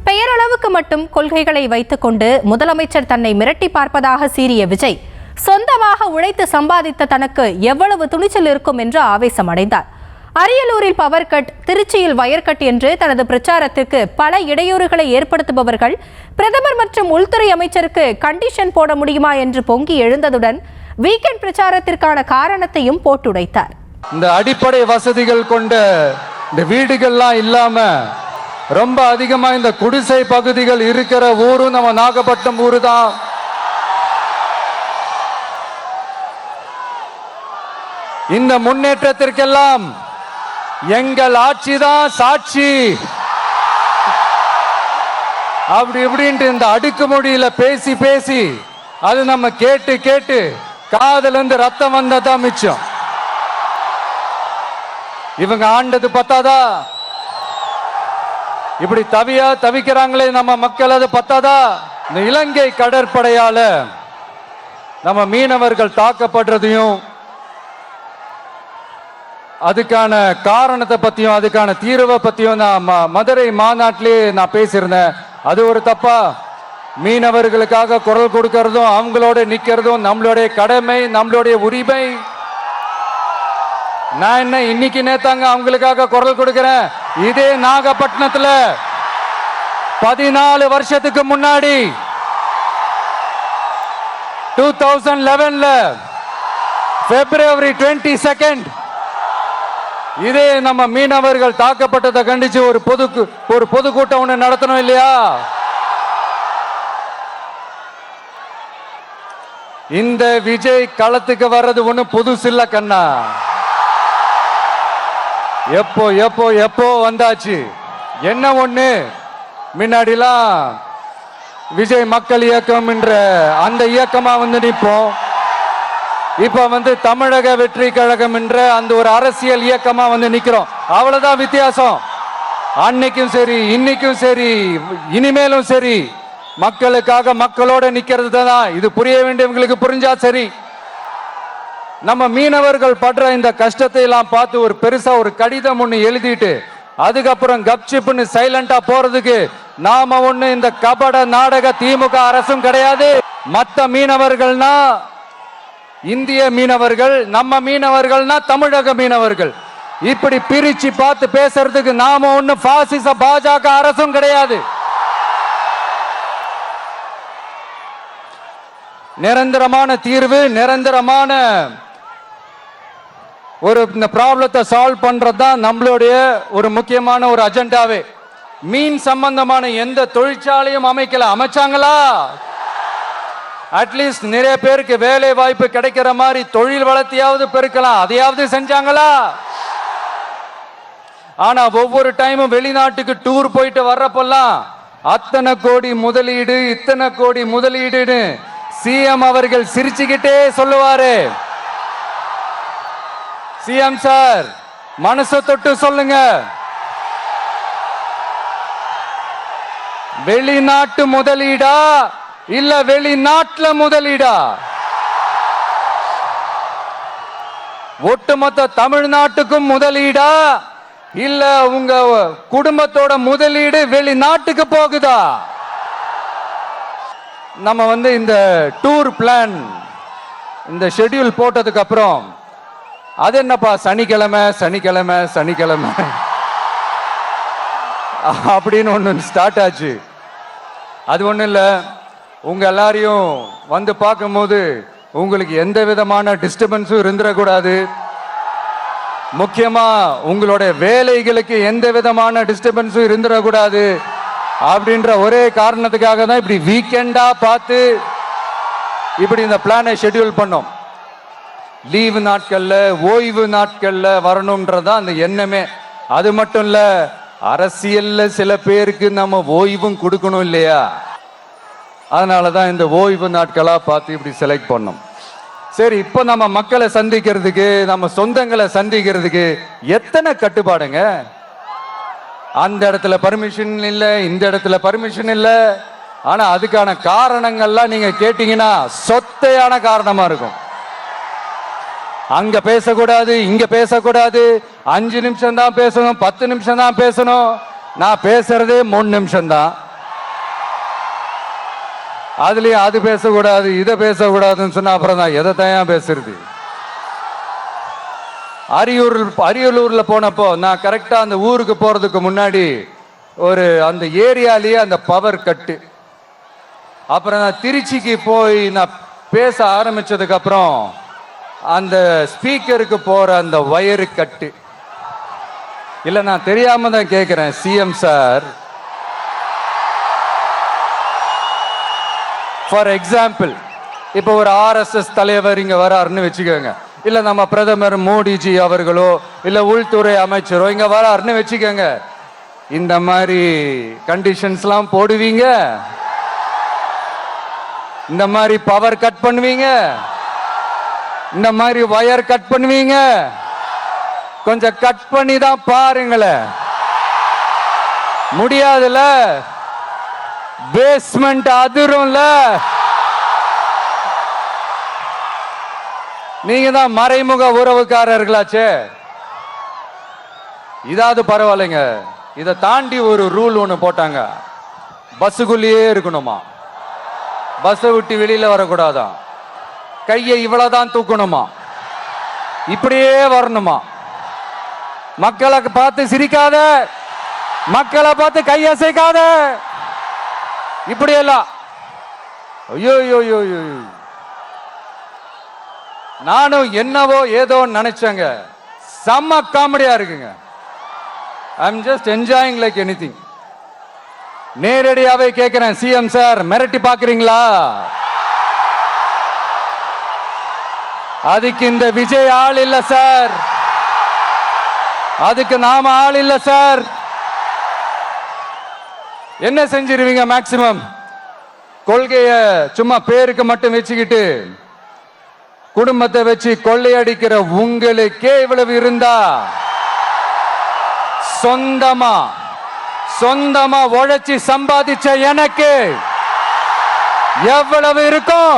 பெயரளவுக்கு மட்டும் கொள்கைகளை வைத்துக்கொண்டு முதலமைச்சர் தன்னை மிரட்டி பார்ப்பதாக சீறிய விஜய் சொந்தமாக உழைத்து சம்பாதித்த தனக்கு எவ்வளவு துணிச்சல் இருக்கும் என்று ஆவேசமடைந்தார். அரியலூரில் பவர் கட், திருச்சியில் வயர் கட் என்று தனது பிரச்சாரத்திற்கு பல இடையூறுகளை ஏற்படுத்துபவர்கள் பிரதமர் மற்றும் உள்துறை அமைச்சருக்கு கண்டிஷன் போட முடியுமா என்று பொங்கி எழுந்ததுடன் வீக்கெண்ட் பிரச்சாரத்திற்கான காரணத்தையும் போட்டுடைத்தார். இந்த அடிப்படை வசதிகள் கொண்ட இந்த வீடுகள்லாம் இல்லாம ரொம்ப அதிகமா இந்த குடிசை பகுதிகள் இருக்கிற ஊரும் நம்ம நாகப்பட்டினம் ஊரு தான். இந்த முன்னேற்றத்திற்கெல்லாம் எங்கள் ஆட்சி தான் சாட்சி. அப்படி இப்படின்ட்டு இந்த அடுக்குமொழியில பேசி பேசி அது நம்ம கேட்டு கேட்டு காதுல இருந்து ரத்தம் வந்ததான் மிச்சம். இவங்க ஆண்டது பத்தாதா? இப்படி தவிக்கிறாங்களே நம்ம மக்கள், அது பத்தாதா? இந்த இலங்கை கடற்படையால நம்ம மீனவர்கள் தாக்கப்படுறதையும் அதுக்கான காரணத்தை பத்தியும் அதுக்கான தீர்வை பத்தியும் நான் மதுரை மாநாட்டிலே நான் பேசியிருந்தேன். அது ஒரு தப்பா? மீனவர்களுக்காக குரல் கொடுக்கறதும் அவங்களோட நிக்கிறதும் நம்மளுடைய கடமை, நம்மளுடைய உரிமை. நான் என்ன இன்னைக்கு நேத்தாங்க அவங்களுக்காக குரல் கொடுக்கிறேன். இதே நாகப்பட்டினத்துல 14 வருஷத்துக்கு முன்னாடி 2011 February 22 இதே நம்ம மீனவர்கள் தாக்கப்பட்டதை கண்டிச்சு ஒரு பொதுக்கூட்டம் ஒண்ணு நடத்தணும் இல்லையா? இந்த விஜய் களத்துக்கு வர்றது ஒண்ணு புதுசு இல்ல கண்ணா. எப்போ எப்போ எப்போ வந்தாச்சு. என்ன ஒண்ணு, முன்னாடிலாம் விஜய் மக்கள் இயக்கம் என்ற அந்த இயக்கமா நிற்போம். இப்ப தமிழக வெற்றி கழகம் என்ற அந்த ஒரு அரசியல் இயக்கமா நிக்கிறோம். அவ்வளவுதான் வித்தியாசம். அன்னைக்கும் சரி, இன்னைக்கும் சரி, இனிமேலும் சரி, மக்களுக்காக மக்களோட நிக்கிறது தான். இது புரிய வேண்டியவங்களுக்கு புரிஞ்சா சரி. நம்ம மீனவர்கள் படுற இந்த கஷ்டத்தை எல்லாம் பார்த்து ஒரு பெருசா ஒரு கடிதம் ஒண்ணு எழுதிட்டு அதுக்கப்புறம் கப்சிப்னு சைலண்டா போறதுக்கு நாம ஒண்ணு இந்த கபட நாடக திமுக அரசும் கிடையாது. மத்த மீனவர்கள்னா இந்திய மீனவர்கள், நம்ம மீனவர்கள்னா தமிழக மீனவர்கள். இப்படி பிரிச்சு பார்த்து பேசுறதுக்கு நாம ஒண்ணு பாசிச பாஜக அரசும் கிடையாது. நிரந்தரமான தீர்வு, நிரந்தரமான ஒரு இந்த ப்ராப்ளத்தை சால்வ் பண்றதுதான் நம்மளுடைய ஒரு முக்கியமான ஒரு அஜெண்டாவே. மீன் சம்பந்தமான எந்த தொழிற்சாலையும் அமைச்சாங்களா? அட்லீஸ்ட் நிறைய பேருக்கு வேலை வாய்ப்பு கிடைக்கிற மாதிரி தொழில் வளர்த்தியாவது பெருக்கலாம், அதையாவது செஞ்சாங்களா? ஆனா ஒவ்வொரு டைமும் வெளிநாட்டுக்கு டூர் போயிட்டு வர்றப்பெல்லாம் அத்தனை கோடி முதலீடு, இத்தனை கோடி முதலீடு சிஎம் அவர்கள் சிரிச்சுக்கிட்டே சொல்லுவாரு. சிஎம் சார், மனசை தொட்டு சொல்லுங்க, வெளிநாட்டு முதலீடா இல்ல வெளிநாட்டுல முதலீடா? ஒட்டுமொத்த தமிழ்நாட்டுக்கும் முதலீடா இல்ல உங்க குடும்பத்தோட முதலீடு வெளிநாட்டுக்கு போகுதா? நம்ம இந்த டூர் பிளான் இந்த ஷெட்யூல் போட்டதுக்கு அப்புறம் அது என்னப்பா சனிக்கிழமை சனிக்கிழமை சனிக்கிழமை அப்படின்னு ஒண்ணு ஸ்டார்ட் ஆச்சு. அது ஒண்ணு இல்ல, உங்க எல்லாரையும் பார்க்கும்போது உங்களுக்கு எந்த விதமான டிஸ்டர்பன்ஸும் இருந்துடக்கூடாது. முக்கியமா உங்களுடைய வேலைகளுக்கு எந்த விதமான டிஸ்டர்பன்ஸும் இருந்துடக்கூடாது அப்படின்ற ஒரே காரணத்துக்காக தான் இப்படி வீக்கெண்டா பார்த்து இப்படி இந்த பிளானை ஷெட்யூல் பண்ணோம். லீவு நாட்கள்ல, ஓய்வு நாட்கள்ல வரணும்ன்றதா அந்த எண்ணமே. அது மட்டும் இல்ல, அரசியல்ல சில பேருக்கு நம்ம ஓய்வும் கொடுக்கணும் இல்லையா? அதனாலதான் இந்த ஓய்வு நாட்களா பார்த்து இப்படி செலக்ட் பண்ணோம். சரி, இப்ப நம்ம மக்களை சந்திக்கிறதுக்கு, நம்ம சொந்தங்களை சந்திக்கிறதுக்கு எத்தனை கட்டுப்பாடுங்க. அந்த இடத்துல பர்மிஷன் இல்ல, இந்த இடத்துல பர்மிஷன் இல்ல. ஆனா அதுக்கான காரணங்கள்லாம் நீங்க கேட்டீங்கன்னா சொத்தையான காரணமா இருக்கும். அங்க பேசக்கூடாது, இங்க பேசக்கூடாது, 5 நிமிஷம் தான் பேசணும், 10 நிமிஷம் தான் பேசணும். நான் பேசுறதே 3 நிமிஷம் தான். அதுலயும் அது பேசக்கூடாது இதை பேசக்கூடாதுன்னு சொன்னா அப்புறம் தான் எதை தான் பேசுறது. அரியலூர்ல போனப்போ நான் கரெக்டா அந்த ஊருக்கு போறதுக்கு முன்னாடி அந்த ஏரியாலேயே அந்த பவர் கட்டு. அப்புறம் நான் திருச்சிக்கு போய் நான் பேச ஆரம்பிச்சதுக்கு அப்புறம் அந்த ஸ்பீக்கருக்கு போற அந்த வயரு கட்டு. இல்ல நான் தெரியாம தான் கேட்கிறேன் சிஎம் சார். ஃபார் எக்ஸாம்பிள் இப்போ ஒரு RSS தலைவர் இங்க வராருன்னு வச்சுக்கோங்க, இல்ல நம்ம பிரதமர் மோடிஜி அவர்களோ இல்ல உள்துறை அமைச்சரோ இங்க வராருன்னு வச்சுக்கோங்க, இந்த மாதிரி கண்டிஷன்ஸ்லாம் போடுவீங்க, இந்த மாதிரி பவர் கட் பண்ணுவீங்க, இந்த மாதிரி வயர் கட் பண்ணுவீங்க. கொஞ்சம் கட் பண்ணி தான் பாருங்களேன். முடியாதுல, பேஸ்மெண்ட் அதிரும்ல. நீங்க தான் மறைமுக உறவுக்காரர்களாச்சே. இதாவது பரவாயில்லைங்க. இதை தாண்டி ஒரு ரூல் ஒன்று போட்டாங்க, பஸ்ஸுக்குள்ளேயே இருக்கணுமா, பஸ்ஸை விட்டு வெளியில வரக்கூடாதான், கையை இவ்வளவுதான் தூக்கணுமா, இப்படியே வரணுமா, மக்களை பார்த்து சிரிக்காத, மக்களை பார்த்து கையசைக்காத, இப்படியெல்லாம். ஐயோ ஐயோ ஐயோ, நானும் என்னவோ ஏதோ நினைச்சேங்க. செம்ம காமெடியா இருக்குங்க. I'm just enjoying like anything. நேரடியாவே கேட்கிறேன் சிஎம் சார், மிரட்டி பாக்குறீங்களா? அதுக்கு இந்த விஜய் ஆள் இல்ல சார், அதுக்கு நாம ஆள் இல்ல சார். என்ன செஞ்சிருவீங்க? மேக்சிமம் கொள்கைய சும்மா பேருக்கு மட்டும் வச்சுக்கிட்டு குடும்பத்தை வச்சு கொள்ளையடிக்கிற உங்களுக்கே இவ்வளவு இருந்தா, சொந்தமா உழைச்சி சம்பாதிச்ச எனக்கு எவ்வளவு இருக்கும்?